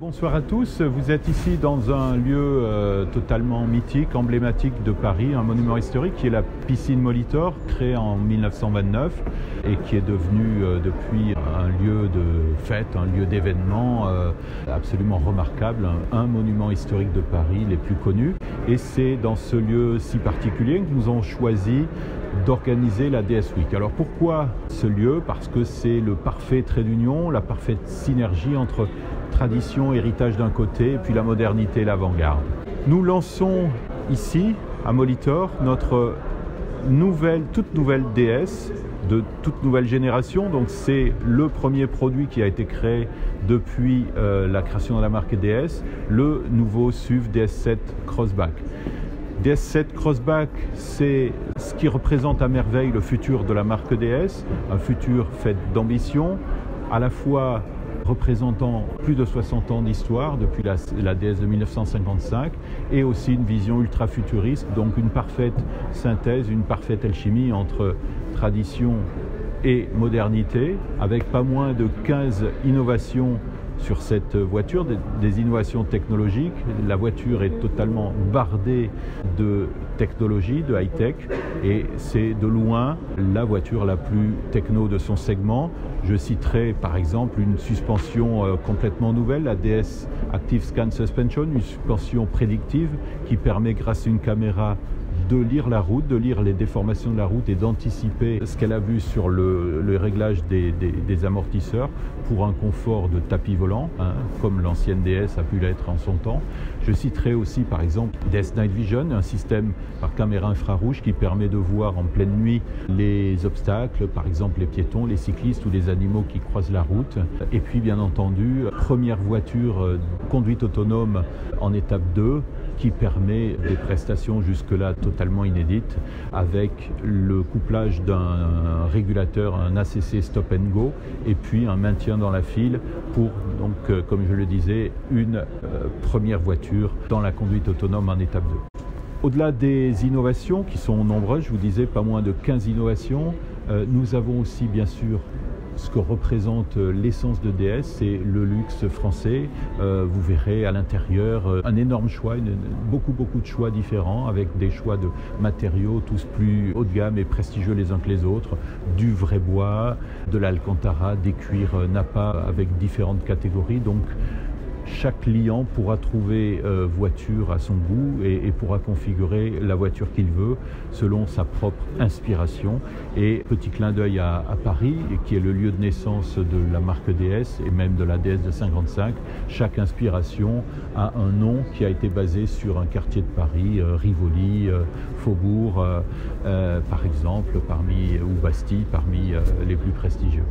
Bonsoir à tous, vous êtes ici dans un lieu totalement mythique, emblématique de Paris, un monument historique qui est la piscine Molitor, créée en 1929 et qui est devenu depuis un lieu de fête, un lieu d'événement absolument remarquable, un monument historique de Paris les plus connus. Et c'est dans ce lieu si particulier que nous avons choisi d'organiser la DS Week. Alors pourquoi ce lieu? Parce que c'est le parfait trait d'union, la parfaite synergie entre tradition, héritage d'un côté, et puis la modernité et l'avant-garde. Nous lançons ici, à Molitor, notre toute nouvelle DS, de toute nouvelle génération. Donc c'est le premier produit qui a été créé depuis la création de la marque DS, le nouveau SUV DS7 Crossback. DS7 Crossback, c'est ce qui représente à merveille le futur de la marque DS, un futur fait d'ambition, à la fois représentant plus de 60 ans d'histoire depuis la DS de 1955 et aussi une vision ultra futuriste, donc une parfaite synthèse, une parfaite alchimie entre tradition et modernité, avec pas moins de 15 innovations sur cette voiture, des innovations technologiques. La voiture est totalement bardée de technologie, de high-tech, et c'est de loin la voiture la plus techno de son segment. Je citerai par exemple une suspension complètement nouvelle, la DS Active Scan Suspension, une suspension prédictive qui permet, grâce à une caméra, de lire la route, de lire les déformations de la route et d'anticiper ce qu'elle a vu sur le réglage des amortisseurs pour un confort de tapis volant, comme l'ancienne DS a pu l'être en son temps. Je citerai aussi par exemple DS Night Vision, un système par caméra infrarouge qui permet de voir en pleine nuit les obstacles, par exemple les piétons, les cyclistes ou les animaux qui croisent la route. Et puis bien entendu, première voiture conduite autonome en étape 2, qui permet des prestations jusque-là totalement inédites, avec le couplage d'un régulateur, un ACC Stop and Go, et puis un maintien dans la file pour, donc, comme je le disais, une première voiture dans la conduite autonome en étape 2. Au-delà des innovations, qui sont nombreuses, je vous disais pas moins de 15 innovations, nous avons aussi bien sûr ce que représente l'essence de DS, c'est le luxe français. Vous verrez à l'intérieur un énorme choix, beaucoup de choix différents, avec des choix de matériaux tous plus haut de gamme et prestigieux les uns que les autres, du vrai bois, de l'Alcantara, des cuirs Nappa avec différentes catégories. Donc chaque client pourra trouver voiture à son goût et pourra configurer la voiture qu'il veut selon sa propre inspiration. Et petit clin d'œil à Paris, qui est le lieu de naissance de la marque DS et même de la DS de 55. Chaque inspiration a un nom qui a été basé sur un quartier de Paris, Rivoli, Faubourg par exemple, ou Bastille parmi les plus prestigieux.